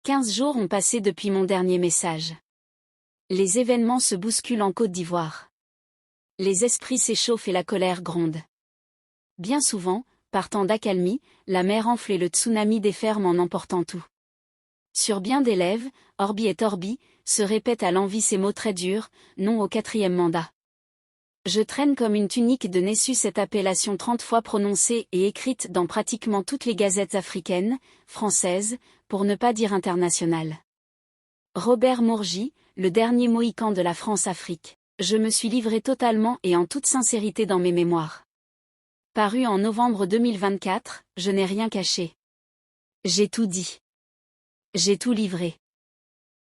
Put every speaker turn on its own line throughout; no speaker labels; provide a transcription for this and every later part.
15 jours ont passé depuis mon dernier message. Les événements se bousculent en Côte d'Ivoire. Les esprits s'échauffent et la colère gronde. Bien souvent, par temps d'accalmie, la mer enfle et le tsunami déferme en emportant tout. Sur bien des lèvres, Orbi et Torbi, se répètent à l'envi ces mots très durs, non au 4e mandat. Je traîne comme une tunique de Nessus cette appellation 30 fois prononcée et écrite dans pratiquement toutes les gazettes africaines, françaises, pour ne pas dire internationales. Robert Mourgy, le dernier Mohican de la France-Afrique. Je me suis livré totalement et en toute sincérité dans mes mémoires. Paru en novembre 2024, je n'ai rien caché. J'ai tout dit. J'ai tout livré.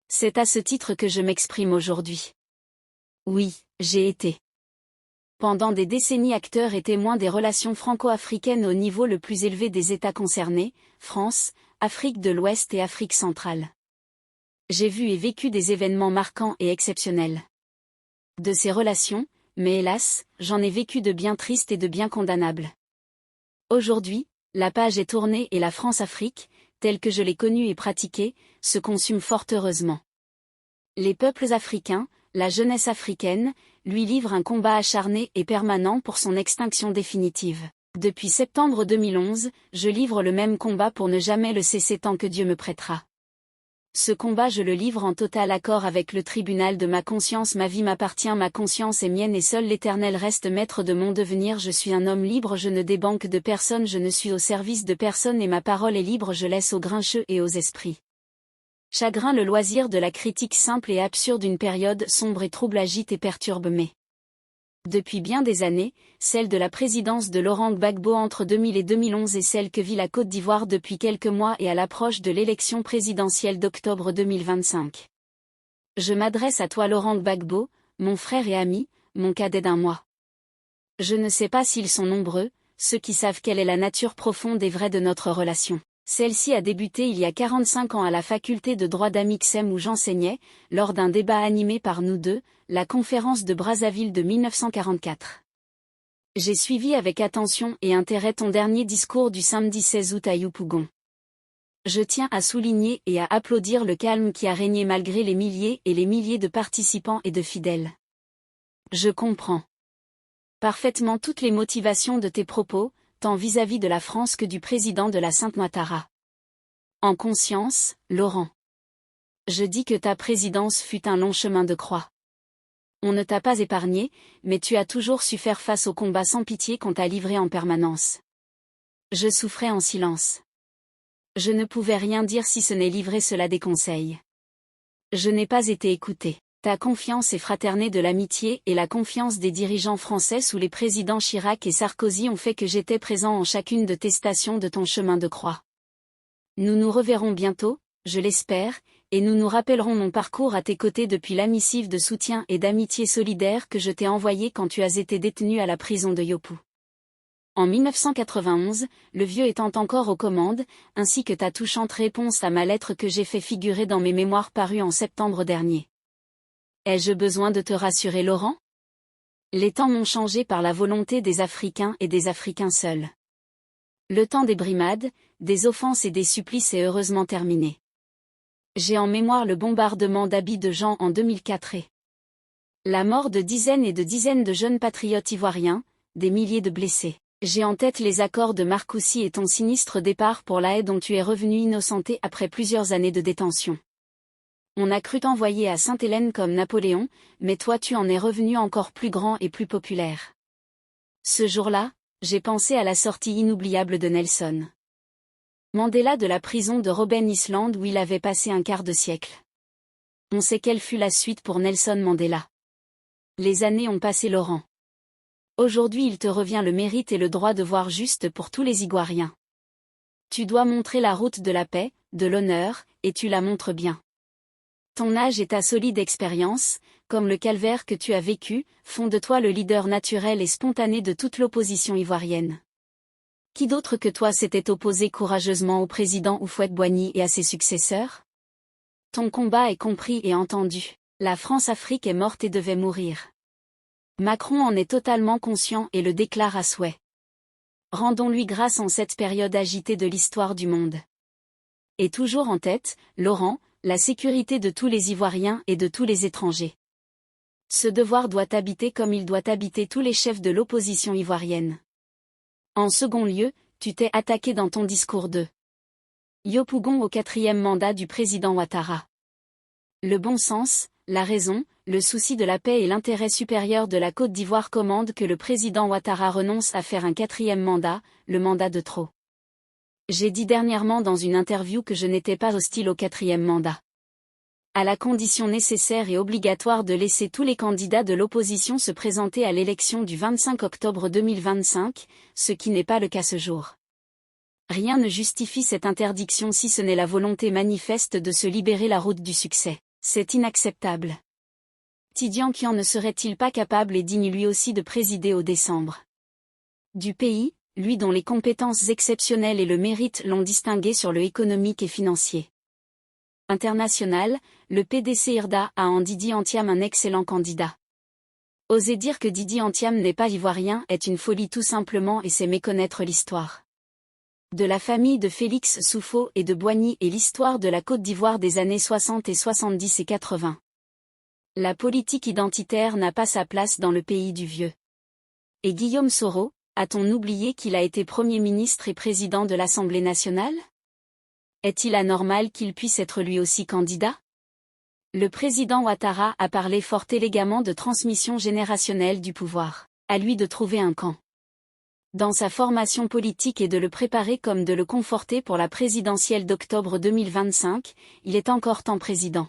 C'est à ce titre que je m'exprime aujourd'hui. Oui, j'ai été. Pendant des décennies acteur et témoin des relations franco-africaines au niveau le plus élevé des États concernés, France, Afrique de l'Ouest et Afrique centrale. J'ai vu et vécu des événements marquants et exceptionnels. De ces relations, mais hélas, j'en ai vécu de bien tristes et de bien condamnables. Aujourd'hui, la page est tournée et la France-Afrique, telle que je l'ai connue et pratiquée, se consume fort heureusement. Les peuples africains, la jeunesse africaine, lui livrent un combat acharné et permanent pour son extinction définitive. Depuis septembre 2011, je livre le même combat pour ne jamais le cesser tant que Dieu me prêtera. Ce combat je le livre en total accord avec le tribunal de ma conscience. Ma vie m'appartient, ma conscience est mienne et seul l'Éternel reste maître de mon devenir. Je suis un homme libre, je ne débanque de personne, je ne suis au service de personne et ma parole est libre, je laisse aux grincheux et aux esprits chagrin le loisir de la critique simple et absurde. Une période sombre et trouble agite et perturbe depuis bien des années, celle de la présidence de Laurent Gbagbo entre 2000 et 2011 et celle que vit la Côte d'Ivoire depuis quelques mois et à l'approche de l'élection présidentielle d'octobre 2025. Je m'adresse à toi Laurent Gbagbo, mon frère et ami, mon cadet d'un mois. Je ne sais pas s'ils sont nombreux, ceux qui savent quelle est la nature profonde et vraie de notre relation. Celle-ci a débuté il y a 45 ans à la faculté de droit d'Amixem où j'enseignais, lors d'un débat animé par nous deux, la conférence de Brazzaville de 1944. J'ai suivi avec attention et intérêt ton dernier discours du samedi 16 août à Yopougon. Je tiens à souligner et à applaudir le calme qui a régné malgré les milliers et les milliers de participants et de fidèles. Je comprends parfaitement toutes les motivations de tes propos, tant vis-à-vis de la France que du président de la Sainte Ouattara. En conscience, Laurent. Je dis que ta présidence fut un long chemin de croix. On ne t'a pas épargné, mais tu as toujours su faire face au combat sans pitié qu'on t'a livré en permanence. Je souffrais en silence. Je ne pouvais rien dire si ce n'est livrer cela des conseils. Je n'ai pas été écouté. Ta confiance est fraternée de l'amitié et la confiance des dirigeants français sous les présidents Chirac et Sarkozy ont fait que j'étais présent en chacune de tes stations de ton chemin de croix. Nous nous reverrons bientôt, je l'espère, et nous nous rappellerons mon parcours à tes côtés depuis la missive de soutien et d'amitié solidaire que je t'ai envoyée quand tu as été détenu à la prison de Yopou. En 1991, le vieux étant encore aux commandes, ainsi que ta touchante réponse à ma lettre que j'ai fait figurer dans mes mémoires parues en septembre dernier. Ai-je besoin de te rassurer Laurent? Les temps m'ont changé par la volonté des Africains et des Africains seuls. Le temps des brimades, des offenses et des supplices est heureusement terminé. J'ai en mémoire le bombardement d'Abidjan en 2004 et la mort de dizaines et de dizaines de jeunes patriotes ivoiriens, des milliers de blessés. J'ai en tête les accords de Marcoussis et ton sinistre départ pour la Haye dont tu es revenu innocenté après plusieurs années de détention. On a cru t'envoyer à Sainte-Hélène comme Napoléon, mais toi tu en es revenu encore plus grand et plus populaire. Ce jour-là, j'ai pensé à la sortie inoubliable de Nelson Mandela de la prison de Robben Island où il avait passé un quart de siècle. On sait quelle fut la suite pour Nelson Mandela. Les années ont passé Laurent. Aujourd'hui il te revient le mérite et le droit de voir juste pour tous les Ivoiriens. Tu dois montrer la route de la paix, de l'honneur, et tu la montres bien. Ton âge et ta solide expérience, comme le calvaire que tu as vécu, font de toi le leader naturel et spontané de toute l'opposition ivoirienne. Qui d'autre que toi s'était opposé courageusement au président Houphouët-Boigny et à ses successeurs? Ton combat est compris et entendu. La France-Afrique est morte et devait mourir. Macron en est totalement conscient et le déclare à souhait. Rendons-lui grâce en cette période agitée de l'histoire du monde. Et toujours en tête, Laurent, la sécurité de tous les Ivoiriens et de tous les étrangers. Ce devoir doit habiter comme il doit habiter tous les chefs de l'opposition ivoirienne. En second lieu, tu t'es attaqué dans ton discours de Yopougon au 4e mandat du président Ouattara. Le bon sens, la raison, le souci de la paix et l'intérêt supérieur de la Côte d'Ivoire commandent que le président Ouattara renonce à faire un 4e mandat, le mandat de trop. J'ai dit dernièrement dans une interview que je n'étais pas hostile au 4e mandat. À la condition nécessaire et obligatoire de laisser tous les candidats de l'opposition se présenter à l'élection du 25 octobre 2025, ce qui n'est pas le cas ce jour. Rien ne justifie cette interdiction si ce n'est la volonté manifeste de se libérer la route du succès. C'est inacceptable. Tidiane Kian ne serait-il pas capable et digne lui aussi de présider au décembre du pays, lui dont les compétences exceptionnelles et le mérite l'ont distingué sur le économique et financier international, le PDC IRDA a en Didi Anthiam un excellent candidat. Oser dire que Didi Anthiam n'est pas ivoirien est une folie tout simplement et c'est méconnaître l'histoire de la famille de Félix Souffaut et de Boigny et l'histoire de la Côte d'Ivoire des années 60 et 70 et 80. La politique identitaire n'a pas sa place dans le pays du vieux. Et Guillaume Soro, a-t-on oublié qu'il a été Premier ministre et président de l'Assemblée nationale ? Est-il anormal qu'il puisse être lui aussi candidat ? Le président Ouattara a parlé fort élégamment de transmission générationnelle du pouvoir. À lui de trouver un camp dans sa formation politique et de le préparer comme de le conforter pour la présidentielle d'octobre 2025, il est encore temps président.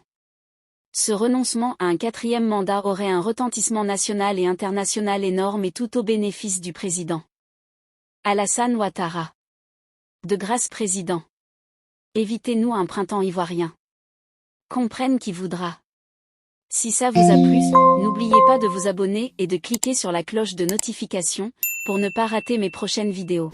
Ce renoncement à un 4e mandat aurait un retentissement national et international énorme et tout au bénéfice du président Alassane Ouattara. De grâce président. Évitez-nous un printemps ivoirien. Comprenne qui voudra. Si ça vous a plu, n'oubliez pas de vous abonner et de cliquer sur la cloche de notification, pour ne pas rater mes prochaines vidéos.